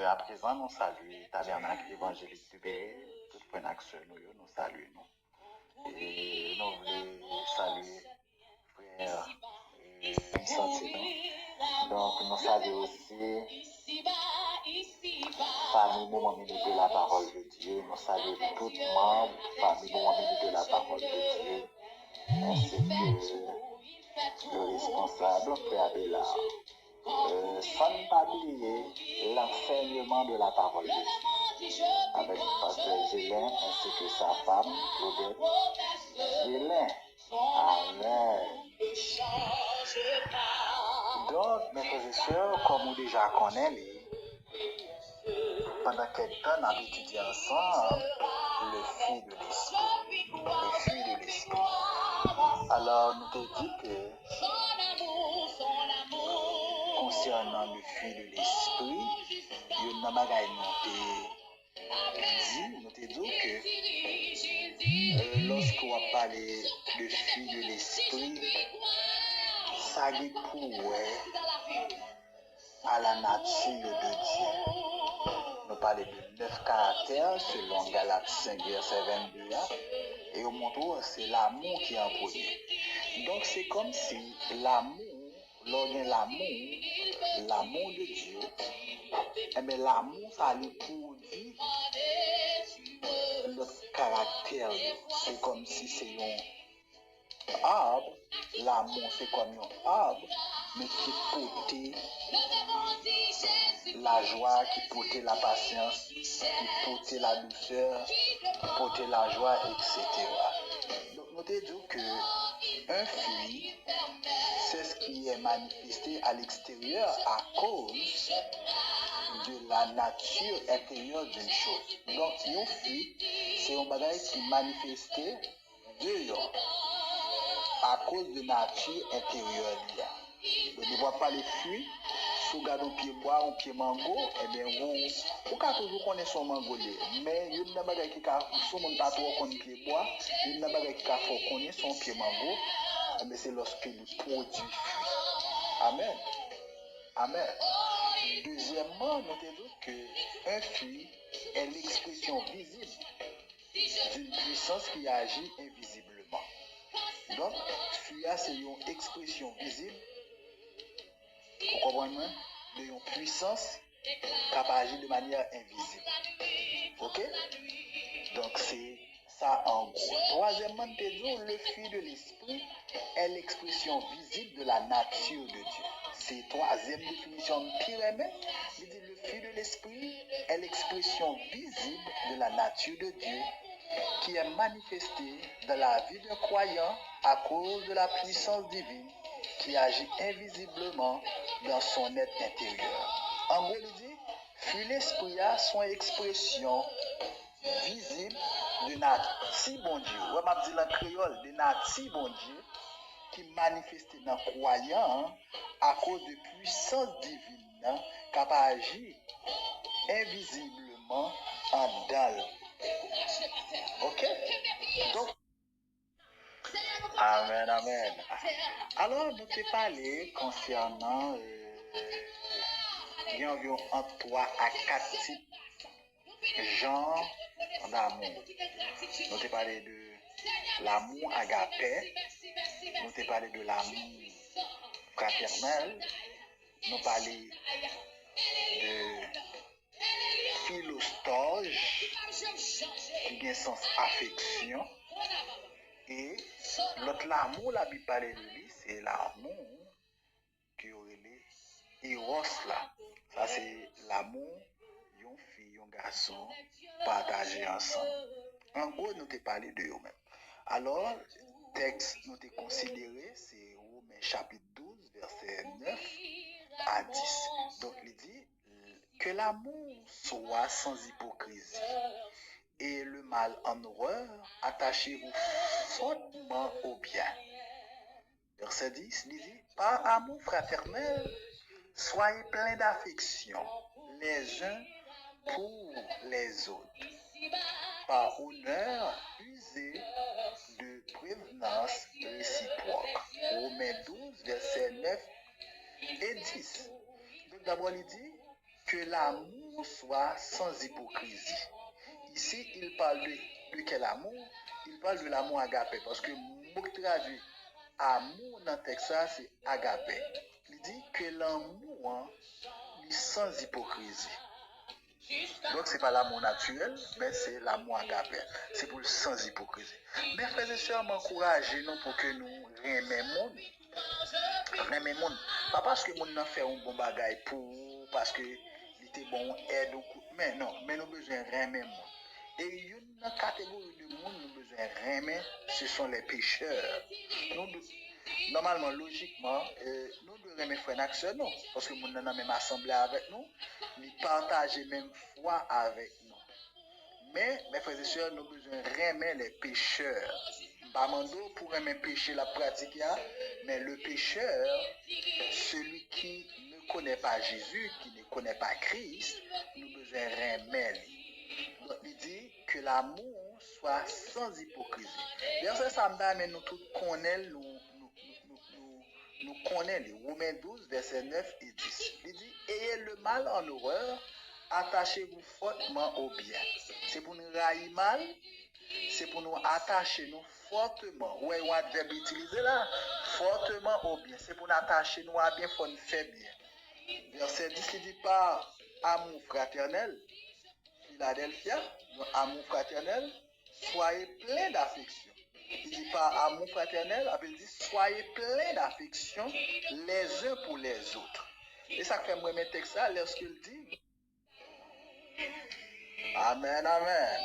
à présent, nous saluons Tabernacle évangélique du Béret, tout point d'action, nous saluons. Et nous voulons saluer frère Santino. Donc, nous saluons aussi famille Moment Minute de la parole de Dieu. Nous saluons tous les membres famille Moment Minute de la parole de Dieu, ainsi que le responsable, frère Abélard. Sans ne pas oublier l'enseignement de la parole de Dieu avec le pasteur Gélin ainsi que sa femme, Claudette Gélin. Amen. Donc, mes frères et sœurs, comme vous déjà connaissez, pendant quelques temps, nous avons étudié ensemble le fruit de l'esprit. Le fruit de l'esprit. Alors, nous t'ai dit que concernant le fruit de l'esprit, il y a une bagaille nous t'ai dit que lorsqu'on va parler de fruit de l'esprit, ça est pour à la nature de Dieu. Nous parlons de 9 caractères selon Galates 5, verset 22. Et au montre c'est l'amour qui est en premier. Donc c'est comme si l'amour, l'amour de Dieu, eh bien l'amour ça lui produit notre caractère. C'est comme si c'est un arbre. L'amour c'est comme un arbre, mais qui portait la joie, qui portait la patience, qui portait la douceur, qui portait la joie, etc. Donc nous te disons que un fruit, c'est ce qui est manifesté à l'extérieur à cause de la nature intérieure d'une chose. Donc un fruit, c'est un bagage qui est manifesté dehors à cause de la nature intérieure. Donc ne voit pas les fruits. Si vous regardez un pied bois, un pied mango, eh bien, vous pouvez toujours connaître son mango. Mais il y a une bagage qui a son pied bois, il y a une bagage qui a connaître son pied mango, eh bien, c'est lorsque il produit fruit. Amen. Amen. Deuxièmement, notez-vous qu'un fruit est l'expression visible d'une puissance qui agit invisiblement. Donc, fruit, c'est une expression visible. Vous comprenez? De une puissance qui agit de manière invisible. Ok? Donc c'est ça en gros. Troisièmement, le fruit de l'esprit est l'expression visible de la nature de Dieu. C'est troisième définition de pyramide. Il dit le fruit de l'esprit est l'expression visible de la nature de Dieu qui est manifestée dans la vie d'un croyant à cause de la puissance divine qui agit invisiblement dans son être intérieur. En gros, il dit, fruit l'esprit a son expression visible de nature bon Dieu. On m'a dit en créole, de nature bon Dieu, qui manifeste dans le croyant à cause de puissance divine qui agit invisiblement en dalle. Ok? Donc, amen, amen. Alors, nous t'ai parlé concernant il y a environ entre 3 à 4 types genres d'amour. Nous t'ai parlé de l'amour agapé, nous t'ai parlé de l'amour fraternel, nous parlé de philostoge, qui a un sens affection, et l'autre l'amour, la Bible parle de lui, c'est l'amour qui aurait les Eros là. Ça c'est l'amour, yon fille, yon garçon, partagé ensemble. En gros, nous t'ai parlé de eux-mêmes. Alors, texte nous t'ai considéré, c'est Romains chapitre 12, verset 9 à 10. Donc, il dit que l'amour soit sans hypocrisie et le mal en horreur, attachez-vous fortement au bien. Verset 10, il dit, par amour fraternel, soyez pleins d'affection les uns pour les autres. Par honneur, usez de prévenance réciproque. Romains 12, versets 9 et 10. Donc d'abord, il dit que l'amour l'amour soit sans hypocrisie. Ici, il parle de quel amour? Il parle de l'amour agapé. Parce que mot qui traduit amour dans le texte, c'est agapé. Il dit que l'amour est sans hypocrisie. Donc, ce n'est pas l'amour naturel, mais c'est l'amour agapé. C'est pour le sans hypocrisie. Mais frères et sœurs, m'encouragez-nous pour que nous aimions le monde. Pas parce que le monde a fait un bon bagage pour, parce que il était bon, aide ou coup. Mais non, mais nous avons besoin de aimer le monde. Et une catégorie de monde nous avons besoin de aimer, ce sont les pécheurs. Normalement, logiquement, nous devons aimer frères et sœurs, non, parce que nous sommes dans la même assemblée avec nous, nous partageons même foi avec nous. Mais, mes frères et sœurs, nous avons besoin d'aimer les pécheurs. Bamando pour aimer péché la pratique, mais le pécheur, celui qui ne connaît pas Jésus, qui ne connaît pas Christ, nous avons besoin d'aimer. Donc, il dit que l'amour soit sans hypocrisie. Verset Samda, mais nous tous connaissons, nous connaissons, Romains 12, verset 9 et 10. Il dit, ayez le mal en horreur, attachez-vous fortement au bien. C'est pour nous railler mal, c'est pour nous attacher nous fortement. Ouais, on a le verbe utilisé là, fortement au bien. C'est pour nous attacher nous à bien, il faut nous faire bien. Verset 10, il dit par amour fraternel, Philadelphia, amour fraternel, soyez pleins d'affection. Il dit par amour fraternel, il dit soyez pleins d'affection les uns pour les autres. Et ça fait moi mettre ça lorsqu'il dit Amen, amen.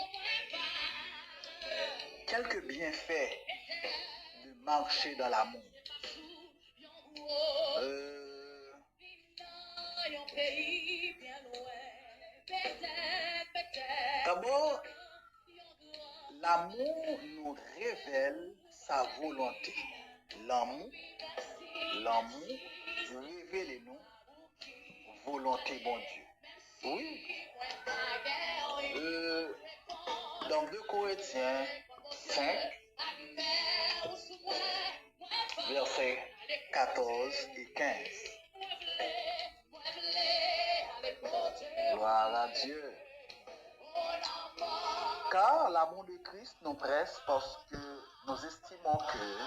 Quelques bienfaits de marcher dans l'amour. D'abord, l'amour nous révèle sa volonté. L'amour révèle-nous volonté, bon Dieu. Oui. Dans 2 Corinthiens 5, versets 14 et 15. Gloire à Dieu. Car l'amour de Christ nous presse parce que nous estimons que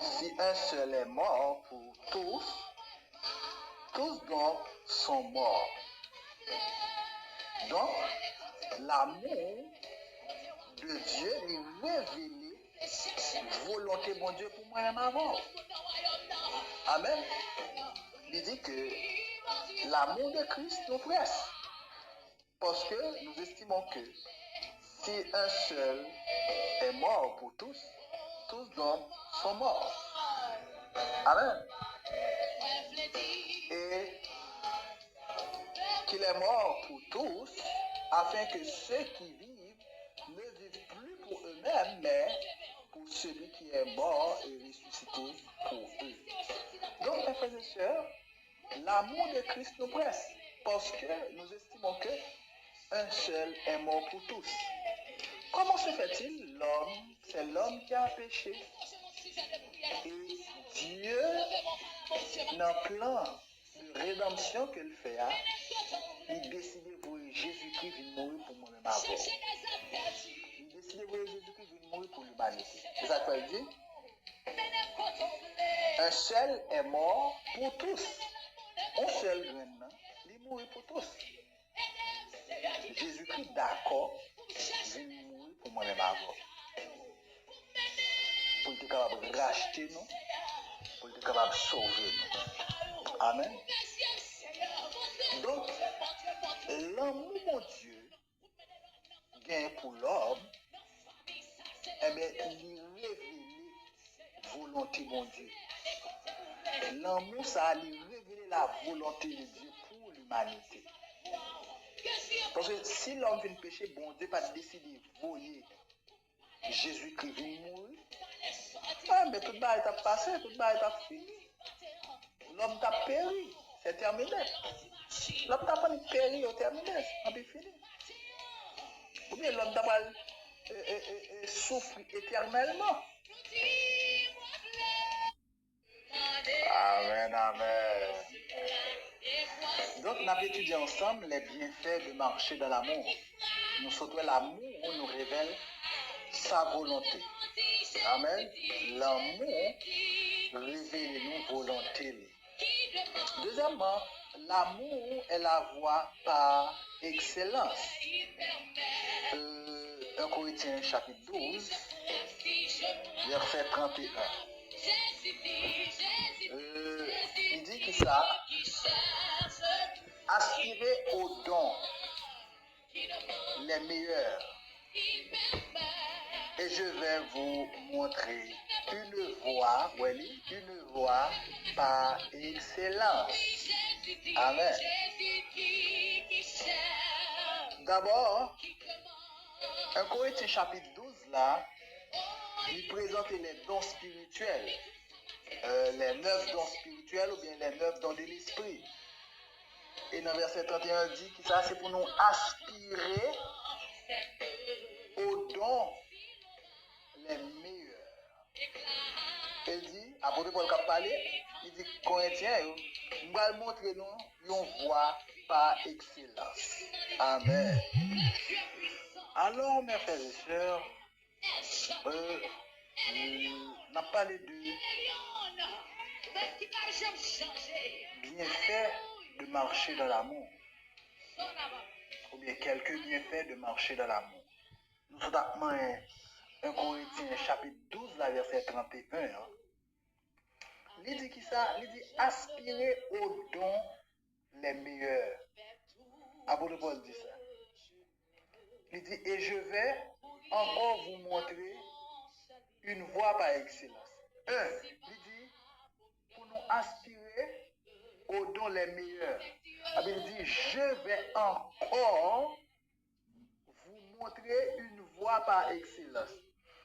si un seul est mort pour tous, tous donc sont morts. Donc, l'amour de Dieu est révélé, volonté bon Dieu pour moi-même avant. Amen. Il dit que l'amour de Christ nous presse. Parce que nous estimons que si un seul est mort pour tous, tous donc sont morts. Amen. Et qu'il est mort pour tous, afin que ceux qui vivent ne vivent plus pour eux-mêmes, mais pour celui qui est mort et ressuscité pour eux. Donc, mes frères et sœurs, l'amour de Christ nous presse, parce que nous estimons que un seul est mort pour tous. Comment se fait-il? C'est l'homme qui a péché. Et Dieu, dans le plan de rédemption qu'il fait, il décide de voir Jésus-Christ venir mourir pour moi-même avant. Il décide de voir Jésus-Christ venir mourir pour l'humanité. C'est ça qu'il dit? Un seul est mort pour tous. Un seul grain, il est mort pour tous. Jésus-Christ, d'accord, venir mourir pour moi-même avant. Pour être capable de racheter nous, pour être capable de sauver nous. Amen. Donc, l'amour de Dieu gagne pour l'homme, eh bien, il révèle volonté de Dieu. L'amour, ça a révélé la volonté de Dieu pour l'humanité. Parce que si l'homme vient pécher, bon Dieu pas décidé de voyer Jésus-Christ vient mourir. Ah, mais tout le monde est passé, tout le monde est fini. L'homme t'a péri, c'est terminé. L'homme t'a pas péri, c'est terminé, c'est fini. Ou bien l'homme t'a pas souffert éternellement. Amen, amen. Donc, Donc, nous avons étudié ensemble les bienfaits de marcher dans l'amour. Nous sautons l'amour, nous révèle sa volonté. Amen. L'amour révèle nos volontés. Deuxièmement, l'amour est la voie par excellence. 1 Corinthiens chapitre 12, verset 31. Il dit que ça, aspirez aux dons les meilleurs. Et je vais vous montrer une voie par excellence. Amen. D'abord, 1 Corinthiens chapitre 12 là, il présente les dons spirituels, les 9 dons spirituels ou bien les 9 dons de l'esprit. Et dans verset 31, il dit que ça c'est pour nous aspirer aux dons les meilleurs. Il dit, apôtre Paul qui a parlé, il dit Corinthiens, nous allons montrer nous une voie par excellence. Amen. Alors, mes frères et sœurs, on a parlé de bienfaits de marcher dans l'amour. Ou bien quelques bienfaits de marcher dans l'amour. Nous sommes dans 1 Corinthiens chapitre 12, verset 31. Il dit qui ça? Il dit aspirer aux dons les meilleurs. Apôtre Paul dit ça. Il dit et je vais encore vous montrer une voie par excellence. Il dit pour nous aspirer aux dons les meilleurs. Il dit je vais encore vous montrer une voie par excellence.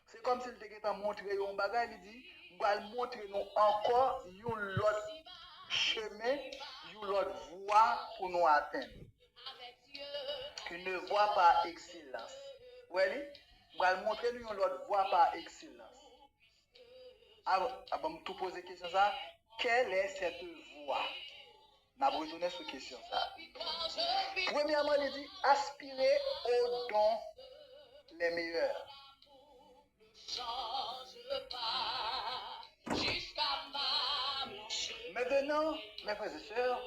C'est comme s'il était montré un bagage, il dit on va montrer nous encore une autre chemin, une autre voie pour nous atteindre. Une voie par excellence. Oui, on va montrer nous une autre voie par excellence. Avant de tout poser question ça, quelle est cette voie? On a retourné sur question ça. Premièrement, il dit aspirer aux dons les meilleurs. Maintenant, mes frères et sœurs,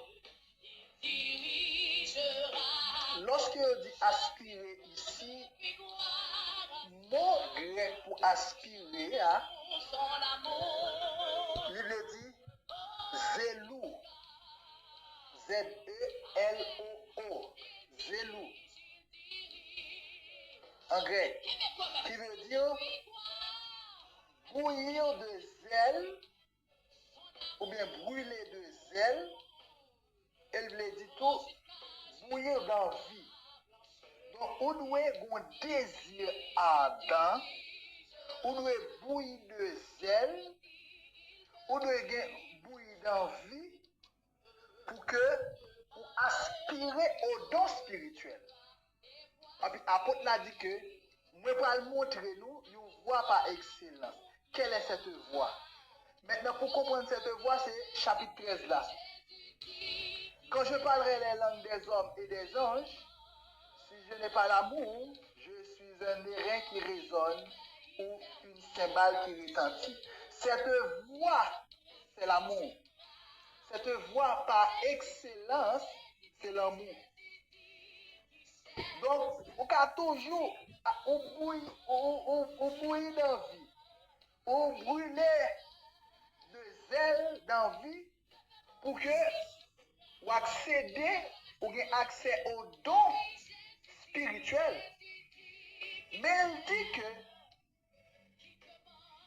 lorsque on dit aspirer ici, mot grec pour aspirer, il dit zélou. Z-E-L-O-O. Zélou. En grec. Qui veut dire bouillir de zèle ou bien brûler de zèle. Elle veut dire tout bouillir d'envie. Donc, on doit un désir ardent, on doit bouillir de zèle, on doit bouillir d'envie pour aspirer aux dons spirituels. L'apôtre l'a dit que moi vais montrer nous une voie par excellence. Quelle est cette voie? Maintenant, pour comprendre cette voie, c'est chapitre 13 là. Quand je parlerai les langues des hommes et des anges, si je n'ai pas l'amour, je suis un airain qui résonne ou une cymbale qui retentit. Cette voie, c'est l'amour. Cette voie par excellence, c'est l'amour. Donc, on a toujours on bouille d'envie, on brûle de zèle d'envie pour que on accès aux dons spirituels. Mais il dit que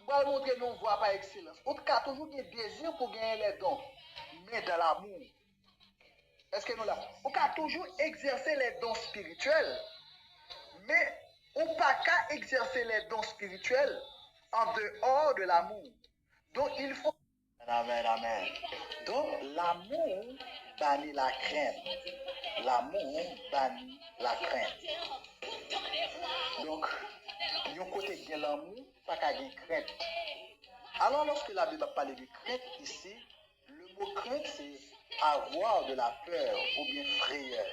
on va montrer nos voies par excellence. On a toujours des désirs pour gagner les dons, mais dans l'amour. Est-ce que nous là? On a toujours exercer les dons spirituels, mais on n'a pas qu'à exercer les dons spirituels en dehors de l'amour. Donc il faut. Amen, amen. Donc l'amour bannit la crainte. L'amour bannit la crainte. Donc, il y a un côté de l'amour, pas qu'à de crainte. Alors lorsque la Bible parle de crainte ici, le mot crainte c'est avoir de la peur ou bien frayeur.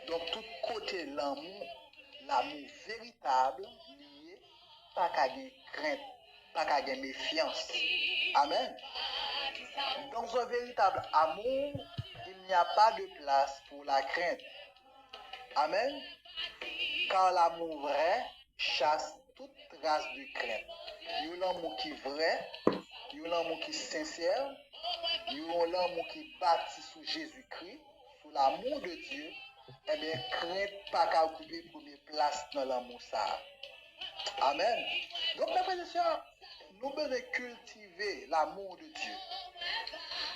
Donc, tout côté l'amour véritable, lié, pas qu'à une crainte, pas qu'à une méfiance. Amen. Dans un véritable amour, il n'y a pas de place pour la crainte. Amen. Car l'amour vrai chasse toute trace de crainte. Il y a l'amour qui est vrai, il y a l'amour qui est sincère, il y a l'amour qui est bâti sous Jésus-Christ, sous l'amour de Dieu. Eh bien, crainte pas qu'à occuper première place dans l'amour ça. Amen. Donc, mes frères et sœurs, nous devons cultiver l'amour de Dieu.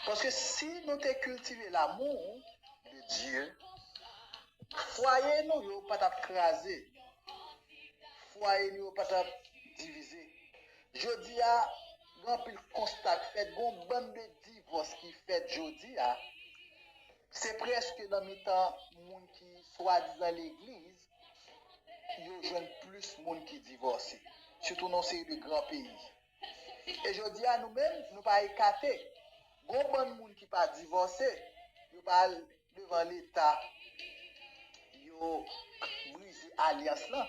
Parce que si nous devons cultiver l'amour de Dieu, foyer nous ne pas craser, foyer nous pas diviser. Je dis à grand pile constat fait, une bande de divorce qui fait jeudi, c'est presque dans le temps monde qui soit dans l'église, il y a plus de monde qui divorce, surtout dans ces grands pays. Et je dis à nous-mêmes, nous ne pas écarter. Bon bon monde qui pas divorcé, ils parlent devant l'État, ils brisé alliance là.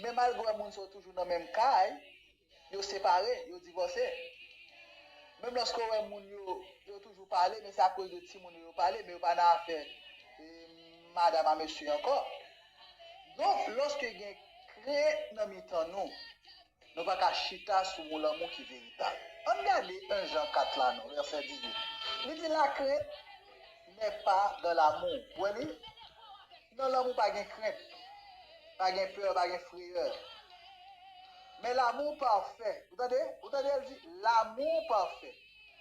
Mais malgré monde sont toujours dans le même cas, ils séparés, ils divorcés. Même lorsque les gens ont toujours parlé, mais c'est à cause de ti moun yo parlé, mais ils pas dans affaire madame à monsieur encore. Donc lorsque il y a créé dans mi-temps nous ne pas qu'à chita sur l'amour qui est véritable. On regarde 1 Jean 4 là, non, verset 18. Il dit la crainte n'est pas dans l'amour. Vous voyez? Dans l'amour, pas de crainte, pas de peur, pas de frayeur. Mais l'amour parfait, vous entendez? Vous entendez? Elle dit l'amour parfait.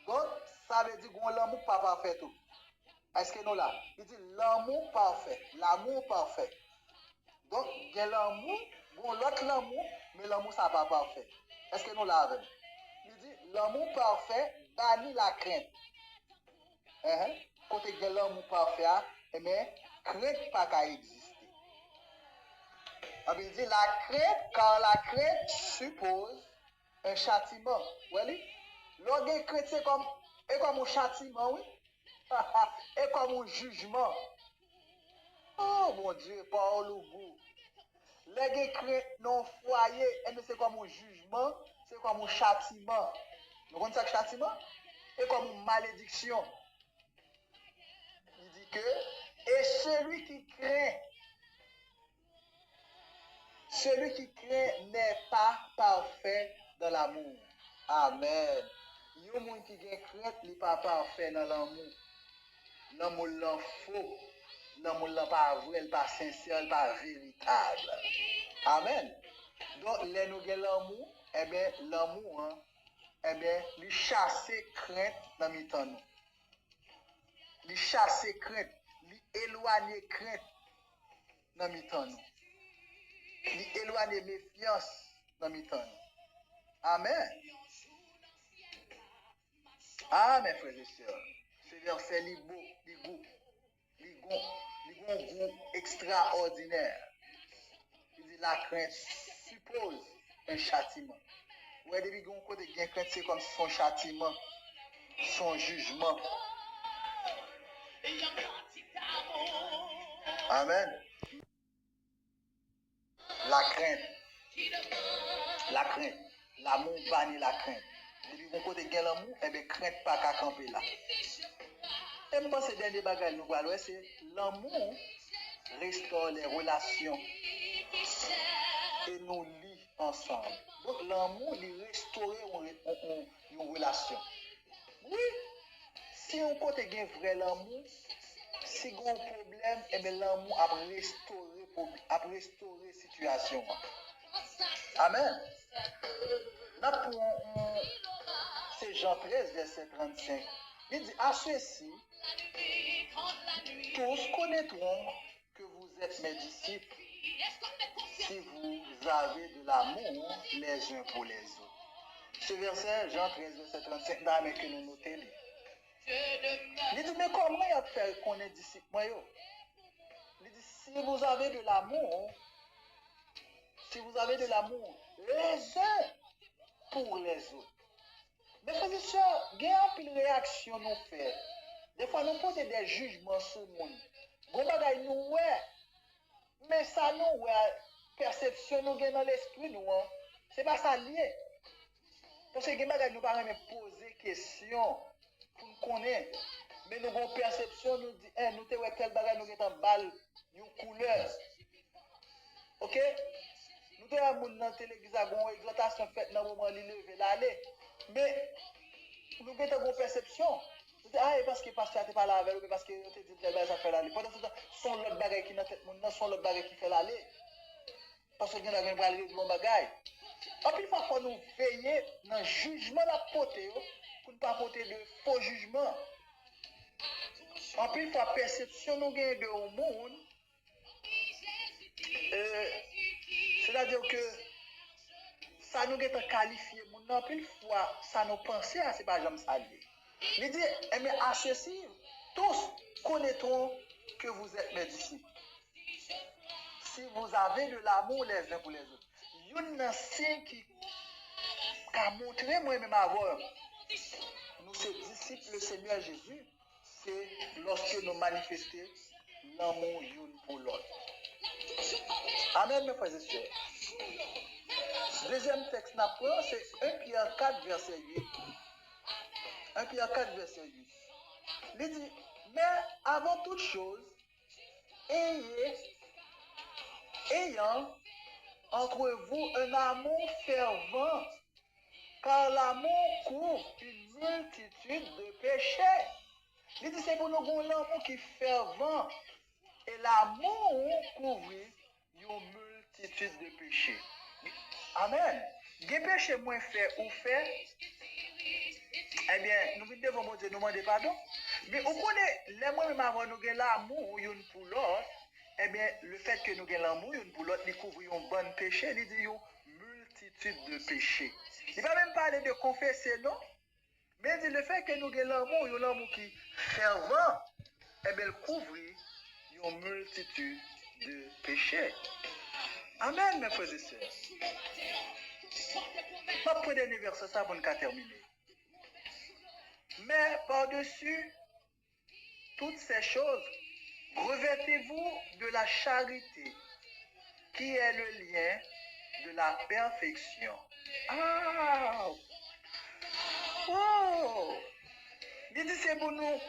Donc, ça veut dire que l'amour pas parfait tout. Est-ce que nous là? Il dit l'amour parfait, l'amour parfait. Donc, il y a l'amour, bon, l'autre l'amour, mais l'amour, ça pas parfait. Est-ce que nous l'avons? Il dit, l'amour parfait bannit la crainte. Quand il y a l'amour parfait, mais crainte pas qu'à exister. Il dit, la crainte, car la crainte suppose un châtiment. Oui, l'orgueil crainte, c'est comme un châtiment, oui. Et comme un jugement. Oh mon Dieu, par le goût. Les gens dans le foyer, c'est comme un jugement, c'est comme un châtiment. Vous comprenez ça que châtiment? Et comme une malédiction. Il dit que, et celui qui craint n'est pas parfait dans l'amour. Amen. Il y a des gens qui craint, il n'est pas parfait dans l'amour. L'amour l'en faux. L'amour l'en pas vrai, il pas sincère, il pas véritable. Amen. Donc, les nous avons l'amour, eh bien, l'amour, hein, eh bien, lui chasser crainte dans le temps. Lui chasser crainte, lui éloigner crainte dans le temps. Lui éloigner méfiance dans le temps. Amen. Ah, mes frères et sœurs, ce verset est beau, il a un goût extraordinaire. Il dit la crainte suppose un châtiment. Ouais, depuis qu'on côté bien crainte, c'est comme son châtiment, son jugement. Amen. La crainte, l'amour bannit la crainte. Depuis qu'on côté bien l'amour, eh bien crainte pas qu'à camper là. Et je pense que le dernier bagage nous voyons, c'est l'amour restaure les relations et nous lie ensemble. Donc l'amour, il restaure une relation. Oui, si on côté gain vrai l'amour, si on a un problème, eh bien l'amour a restauré la situation. Amen. Là c'est Jean 13, verset 35. Il dit à ceux-ci, tous connaîtront que vous êtes mes disciples si vous avez de l'amour les uns pour les autres. Ce verset, Jean 13, verset 35, dans que nous notons. Il dit, mais comment il a fait qu'on est disciple? Il dit, si vous avez de l'amour, les uns pour les autres. Mais frères et sœurs, il y a une réaction nous fait Des fois, nous posons des jugements sur le monde. Bon bagay nous, ouais. Mais ça, nous, ouais, perception nous gagne dans l'esprit, nous, hein. C'est pas ça lié. Parce que nous ne pouvons pas poser question pour nous connaître. Mais nous avons perception, nous disons, nous avons tel bagage, nous avons balle, une couleur. Ok? Nous avons dans la télévision, une exhortation faite dans le moment où il lever l'aller. Mais nous avons une perception. Nous disons, ah, parce que le pasteur n'était pas là avec nous, parce que nous avons dit tel bagage, ça fait l'aller. Pendant ce temps, sont l'autre bagage qui est dans la tête, sont l'autre bagage qui fait l'aller. Parce que nous avons un long bagage. En plus, il faut nous veiller dans le jugement de la poté, pour ne pas porter de faux jugements. En plus, il faut perception nous gagne de au monde. C'est-à-dire que ça nous est qualifié. En plus, fois, ça nous pensait à ce pas jamais ça lié. Il dit, mais à ceci, tous connaîtront que vous êtes mes disciples. Si vous avez de l'amour les uns pour les autres. Il y a un ancien qui a montré moi-même avoir. Nous, ces disciples, le Seigneur Jésus, c'est lorsque nous manifestons l'amour l'un pour l'autre. Amen, mes frères et sœurs. Deuxième texte, c'est 1 Pierre 4, verset 8. 1 Pierre 4, verset 8. Il dit, mais avant toute chose, ayant entre vous un amour fervent, car l'amour couvre une multitude de péchés. Il dit, c'est pour nous avoir l'amour qui est fervent. Et l'amour couvre une multitude de péchés. Amen. Des péchés moins faits ou faits, eh bien, nous devons nous demander pardon. Mais au connaît, les moins avant nous avons l'amour une pour l'autre, eh bien, le fait que nous avons l'amour une pour l'autre, il couvre un bon péché, il dit une multitude de péchés. Il ne va même pas parler de confesser, non? Mais il dit le fait que nous avons l'amour qui est fervent, eh bien, il couvre une multitude de péchés. Amen, mes frères et sœurs. Pas pour dernier verset, ça pour nous terminer. Mais par-dessus toutes ces choses, revêtez-vous de la charité, qui est le lien de la perfection. Ah! Oh! Il dit c'est pour nous.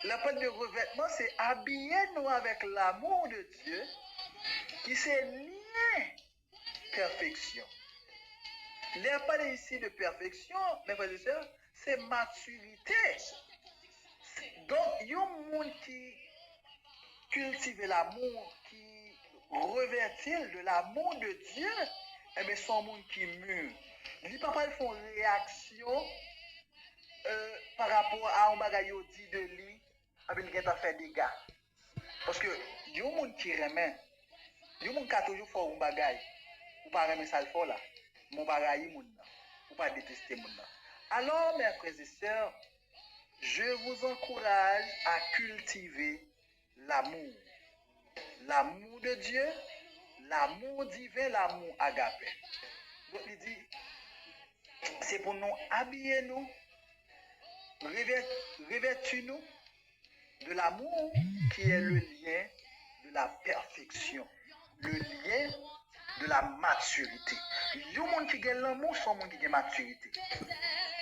La peine de revêtement, c'est habiller nous avec l'amour de Dieu, qui c'est lien perfection. Les parler ici de perfection, mes frères et sœurs, c'est maturité. Donc, il y a un monde qui cultive l'amour, qui revêtit de l'amour de Dieu, et bien, c'est un monde qui mûr. Les papas ils font réaction par rapport à un bagage dit de lui, avec le fait des dégâts. Parce que, il y a un monde qui remet, il y a un monde qui a toujours fait un bagage, ou pas remettre ça le fort là, mon bagage, ou pas détester mon. Alors, mes frères et sœurs, je vous encourage à cultiver l'amour. L'amour de Dieu, l'amour divin, l'amour agapé. Donc il dit, c'est pour nous habiller nous, revêtir nous de l'amour qui est le lien de la perfection, le lien de la maturité. Il y a des gens qui ont l'amour, sont des gens qui ont maturité.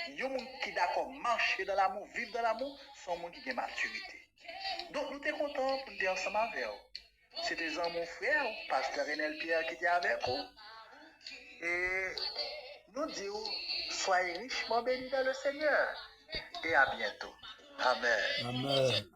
Il y a des gens qui sont d'accord marcher dans l'amour, vivre dans l'amour, sont des gens qui ont maturité. Donc nous sommes contents pour dire ensemble avec vous. C'était Jean mon frère, pasteur Renel Pierre qui était avec vous. Et nous disons, soyez richement bénis dans le Seigneur. Et à bientôt. Amen. Amen.